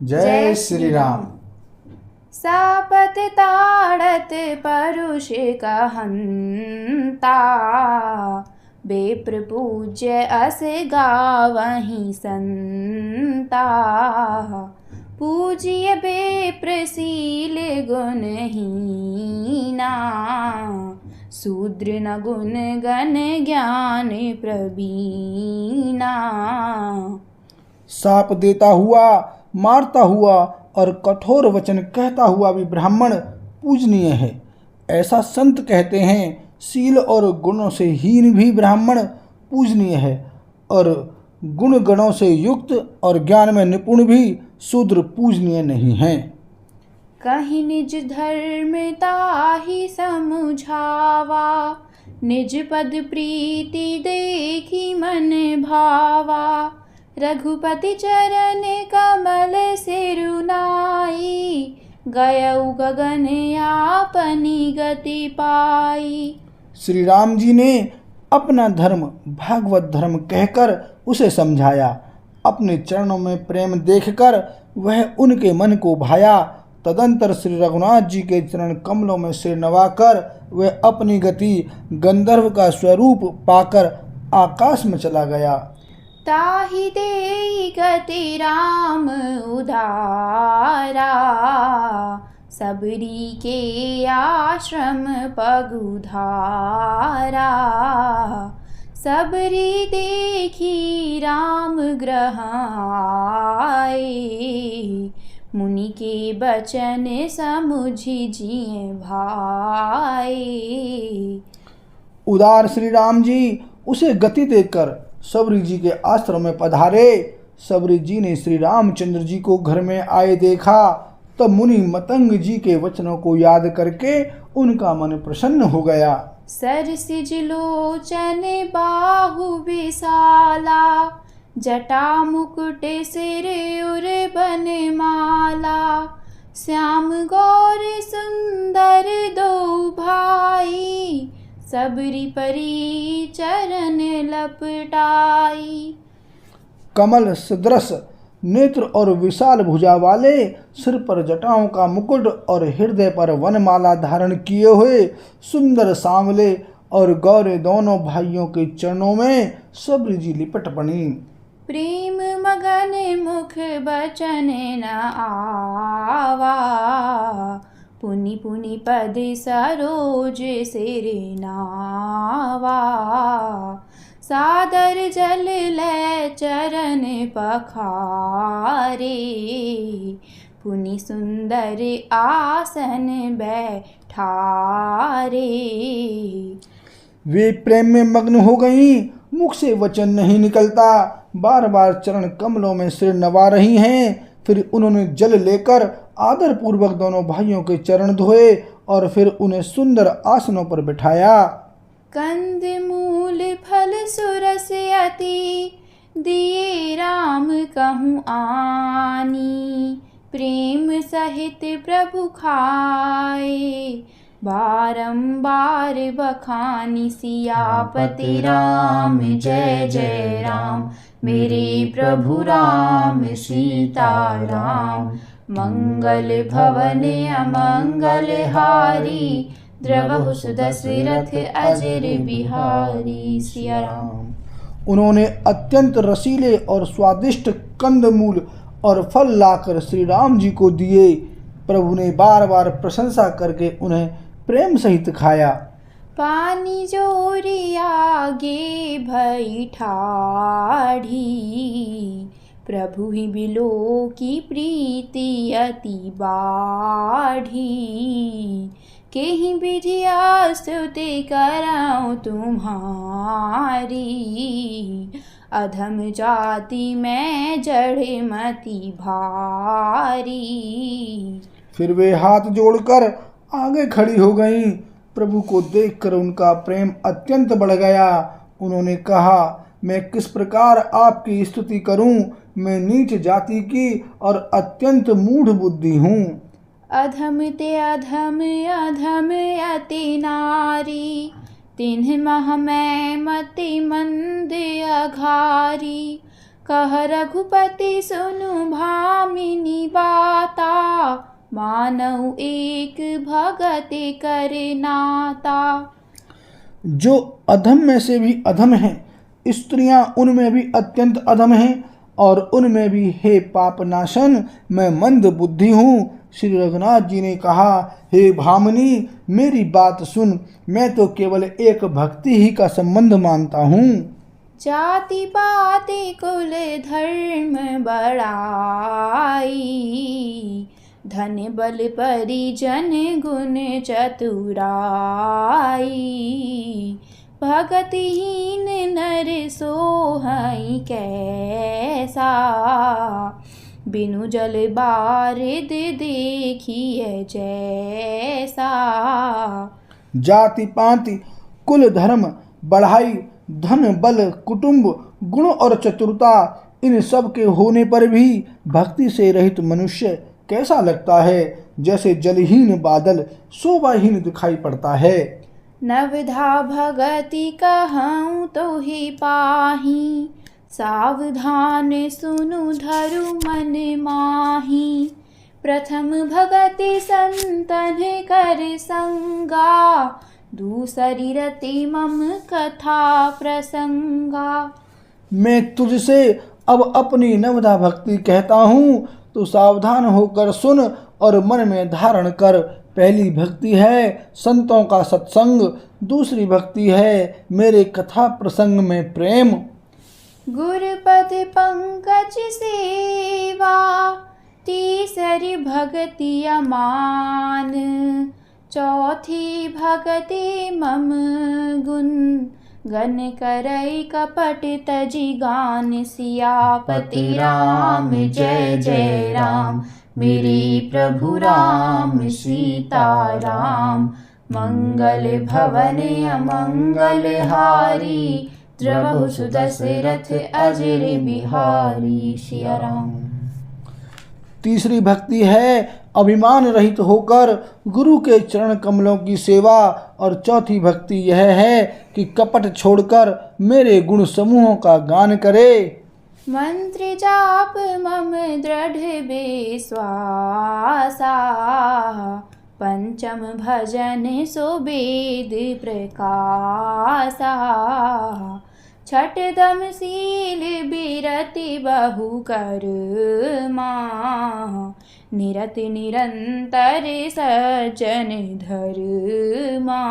जय श्री राम। सापत ताड़त परुष कहंता, बेप्र पूज्य अस गावहीं संता। पूज्य बेप्र शील गुणहीना, शूद्र न गुण गण ज्ञान प्रवीणा। साप देता हुआ, मारता हुआ और कठोर वचन कहता हुआ भी ब्राह्मण पूजनीय है, ऐसा संत कहते हैं। शील और गुणों से हीन भी ब्राह्मण पूजनीय है, और गुण गणों से युक्त और ज्ञान में निपुण भी शूद्र पूजनीय नहीं है। कहीं निज धर्म ताहि समुझावा, निज पद प्रीति देखी मन भावा। रघुपति चरण कमल सिरुनाई, गयउ गगन आपनी गति पाई। श्री राम जी ने अपना धर्म भागवत धर्म कहकर उसे समझाया। अपने चरणों में प्रेम देखकर वह उनके मन को भाया। तदंतर श्री रघुनाथ जी के चरण कमलों में सिर नवाकर वह अपनी गति गंधर्व का स्वरूप पाकर आकाश में चला गया। ताहि देई गति राम उधारा, सबरी के आश्रम पगुधारा। सबरी देखी राम ग्रह आए, मुनि के बचन समुझि जिए भाई। उदार श्री राम जी उसे गति देकर सबरी जी के आश्रम में पधारे। सबरी जी ने श्री रामचंद्र जी को घर में आए देखा, तब मुनि मतंग जी के वचनों को याद करके उनका मन प्रसन्न हो गया। सरसिज लोचन बाहु विशाला, जटा मुकुट सिर उर बनमाला। श्याम गौर सुंदर दो भाई, सबरी परी चरण लपटाई। कमल सदृश नेत्र और विशाल भुजा वाले, सिर पर जटाओं का मुकुट और हृदय पर वनमाला धारण किए हुए सुंदर सांवले और गौरे दोनों भाइयों के चरणों में सबरी जी लिपट पड़ी। प्रेम मगन मुख बचन न आवा, पुनि पुनि पद सरोज सिर नावा। सादर जल ले चरण पखारे, पुनि सुंदर आसन बैठारे। वे प्रेम में मग्न हो गईं, मुख से वचन नहीं निकलता। बार बार चरण कमलों में सिर नवा रही हैं। फिर उन्होंने जल लेकर आदर पूर्वक दोनों भाइयों के चरण धोए और फिर उन्हें सुंदर आसनों पर बिठाया। कंद मूल फल सुरस अति, दिए राम कहूँ आनी। प्रेम सहित प्रभु खाए, बारंबार बखानी। सियापति राम जय जय राम, मेरे प्रभु राम सीता राम। मंगल भवन अमंगल हारी, द्रवहु सुदशरथ अजर बिहारी। सिया राम। उन्होंने अत्यंत रसीले और स्वादिष्ट कंदमूल और फल लाकर श्री राम जी को दिए। प्रभु ने बार बार प्रशंसा करके उन्हें प्रेम सहित खाया। पानी जोरी आगे भई ठाढ़ी, प्रभु ही बिलो की प्रीति अति बाढ़ी। केहि विधिया स्तुति करऊँ तुम्हारी, अधम जाति में जड़े मति भारी। फिर वे हाथ जोड़कर आगे खड़ी हो गईं। प्रभु को देखकर उनका प्रेम अत्यंत बढ़ गया। उन्होंने कहा, मैं किस प्रकार आपकी स्तुति करूं? मैं नीच जाति की और अत्यंत मूढ़ बुद्धि हूँ। अधम ते अधम अधम अति नारी, तिन्ह मह मैं मति मंद अघारी। कह रघुपति सुनु भामिनी मानव एक भगत कर नाता। जो अधम में से भी अधम हैं, स्त्रियां उनमें भी अत्यंत अधम हैं, और उनमें भी हे पापनाशन मैं मंद बुद्धि हूँ। श्री रघुनाथ जी ने कहा, हे भामिनी मेरी बात सुन, मैं तो केवल एक भक्ति ही का संबंध मानता हूँ। जाति पाति कुल धर्म बड़ाई, धन बल परिजन गुण चतुराई। भगतिहीन नर सोहई कैसा, बिनु जल बारिद देखिए जैसा। जाति पाति कुल धर्म बढ़ाई, धन बल कुटुंब गुण और चतुरता, इन सब के होने पर भी भक्ति से रहित मनुष्य कैसा लगता है, जैसे जलहीन बादल शोभाहीन दिखाई पड़ता है। नवधा भगति कहूँ तो ही पाही, सावधान सुनु धरु मन माही। प्रथम भगति संतन कर संगा, दूसरी रति मम कथा प्रसंगा। मैं तुझसे अब अपनी नवधा भक्ति कहता हूँ, तो सावधान होकर सुन और मन में धारण कर। पहली भक्ति है संतों का सत्संग, दूसरी भक्ति है मेरे कथा प्रसंग में प्रेम। गुरुपद पंकज सेवा, तीसरी भक्ति अमान। चौथी भक्ति मम गुण, गन करई कपट तजी गान। सियापति राम जय जय राम, मेरे प्रभु राम सीताराम। मंगल भवन अमंगल हारी, द्रवहु सुदशरथ अजर बिहारी। सिया राम। तीसरी भक्ति है अभिमान रहित होकर गुरु के चरण कमलों की सेवा, और चौथी भक्ति यह है कि कपट छोड़कर मेरे गुण समूहों का गान करे। मंत्र जाप मम दृढ़ विश्वासा, पंचम भजन सो वेद प्रकाशा। छठदम शील बिरति बहु कर्मा, निरति निरंतर सज्जन धर्मा।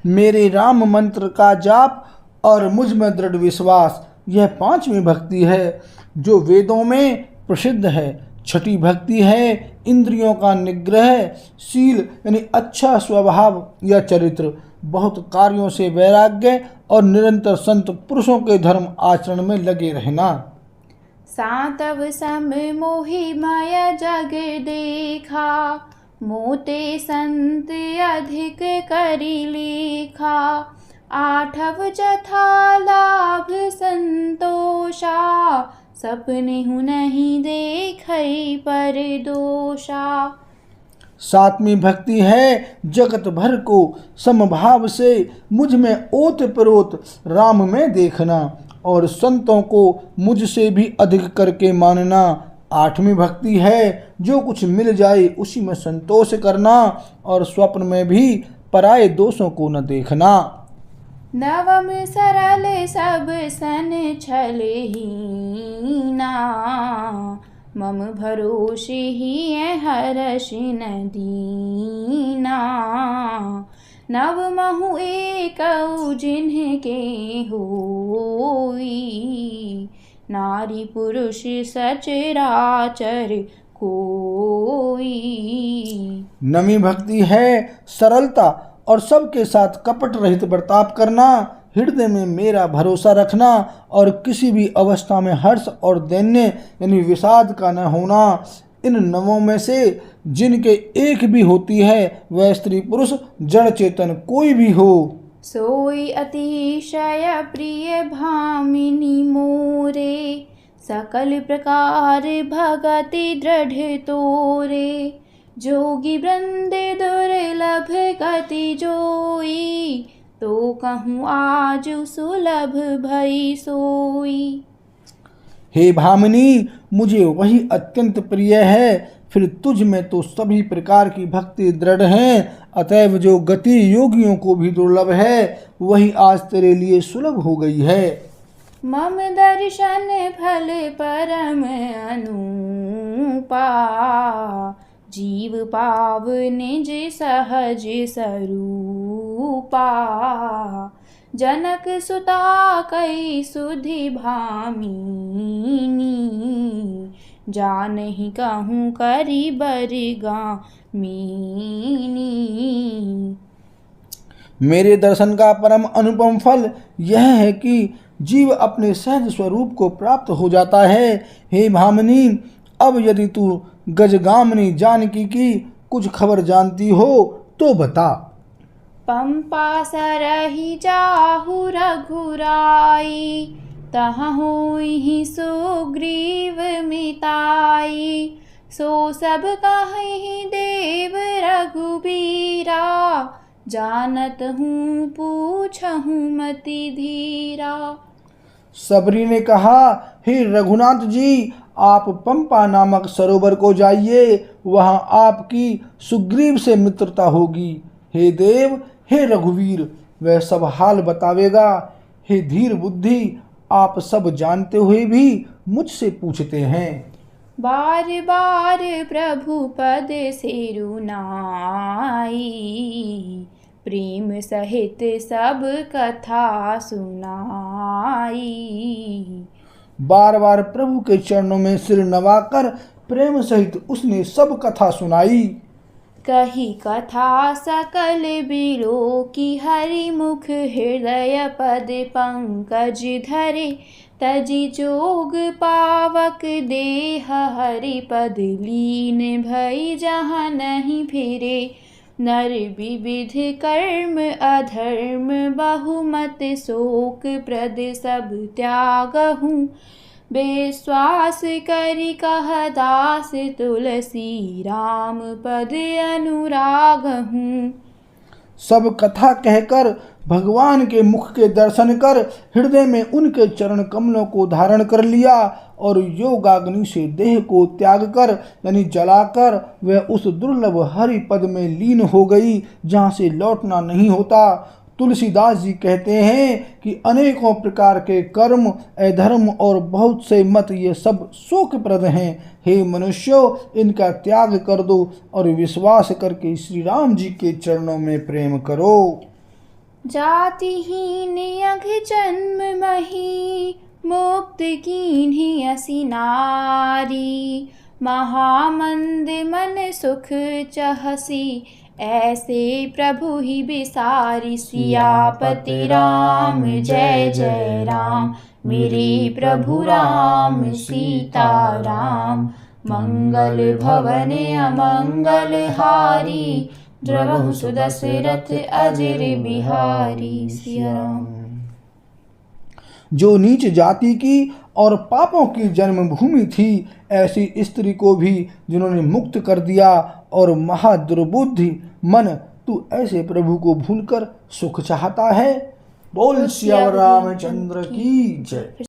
मेरे राम मंत्र का जाप और मुझ में दृढ़ विश्वास, यह पांचवी भक्ति है जो वेदों में प्रसिद्ध है। छठी भक्ति है इंद्रियों का निग्रह, शील यानी अच्छा स्वभाव या चरित्र, बहुत कार्यों से वैराग्य और निरंतर संत पुरुषों के धर्म आचरण में लगे रहना। सातव सम मोहि माया जग देखा, मोते संत अधिक करी लेखा। आठव जथा लाभ संतोषा, सपने हूँ नहीं देखई पर दोषा। सातवीं भक्ति है जगत भर को समभाव से मुझ में ओत प्रोत राम में देखना, और संतों को मुझसे भी अधिक करके मानना। आठवीं भक्ति है जो कुछ मिल जाए उसी में संतोष करना, और स्वप्न में भी पराये दोषों को न देखना। नवम सरल सब सन छल हीना, मम भरोसे ही हर्ष न दीना। नव महु एक जिनके होई, नारी पुरुष सचराचर कोई। नवीं भक्ति है सरलता और सबके साथ कपट रहित बर्ताव करना, हृदय में मेरा भरोसा रखना, और किसी भी अवस्था में हर्ष और दैन्य यानी विषाद का न होना। इन नवों में से जिनके एक भी होती है वह स्त्री पुरुष जड़ चेतन कोई भी हो। सोई अतिशय प्रिय भामिनी मोरे, सकल प्रकार भगति दृढ़ तोरे। जोगी वृंद दुर्लभ गति जोई, तो कहूँ आज सुलभ भई सोई। हे भामिनी, मुझे वही अत्यंत प्रिय है। फिर तुझ में तो सभी प्रकार की भक्ति दृढ़ है, अतएव जो गति योगियों को भी दुर्लभ है वही आज तेरे लिए सुलभ हो गई है। मम दर्शन फल परम अनुपा, जीव पाव निज सहज स्वरूपा। जनक सुता कई सुधि भामिनी, जानहि कहूँ करी बरगामिनी। मेरे दर्शन का परम अनुपम फल यह है कि जीव अपने सहज स्वरूप को प्राप्त हो जाता है। हे भामिनी, अब यदि तू गजगामिनी जानकी की कुछ खबर जानती हो तो बता। पंपा सरहि जाहु रघुराई, तहाँ होई सुग्रीव मिताई। सो सब कहि देव रघुबीरा, जानत हूँ पूछहूँ मति धीरा। सबरी ने कहा, हे रघुनाथ जी, आप पंपा नामक सरोवर को जाइए, वहां आपकी सुग्रीव से मित्रता होगी। हे देव, हे रघुवीर, वह सब हाल बतावेगा। हे धीर बुद्धि, आप सब जानते हुए भी मुझसे पूछते हैं। बार बार प्रभु पद सिरुनाई, प्रेम सहित सब कथा सुनाई। बार बार प्रभु के चरणों में सिर नवाकर प्रेम सहित उसने सब कथा सुनाई। कही कथा सकल बिलो की, हरि मुख हृदय पद पंकज धरे। तजी जोग पावक देह, हरि पद लीन भई जहाँ नहीं फिरे। नर विविध कर्म अधर्म, बहुमत शोक प्रद सब त्यागहूँ। विश्वास करि कह दास, तुलसी राम पद अनुरागहूँ। सब कथा कहकर भगवान के मुख के दर्शन कर हृदय में उनके चरण कमलों को धारण कर लिया और योगाग्नि से देह को त्याग कर यानी जलाकर वह उस दुर्लभ हरि पद में लीन हो गई जहाँ से लौटना नहीं होता। तुलसीदास जी कहते हैं कि अनेकों प्रकार के कर्म, अधर्म और बहुत से मत ये सब शोकप्रद हैं। हे मनुष्यों, इनका त्याग कर दो और विश्वास करके श्री राम जी के चरणों में प्रेम करो। जातिहीन अघ जन्म मही, मुक्त कीन्ही असी नारी। महामंद मन सुख चहसी, ऐसे प्रभु ही बिसारी। सियापति राम जय जय राम, मेरे प्रभु राम सीता राम। मंगल भवन अमंगल हारी, द्रवहु सुदशरथ अजर बिहारी। सिया राम। जो नीच जाति की और पापों की जन्मभूमि थी, ऐसी स्त्री को भी जिन्होंने मुक्त कर दिया। और महादुर्बुद्धि मन, तू ऐसे प्रभु को भूलकर सुख चाहता है। बोल सिया रामचंद्र की जय।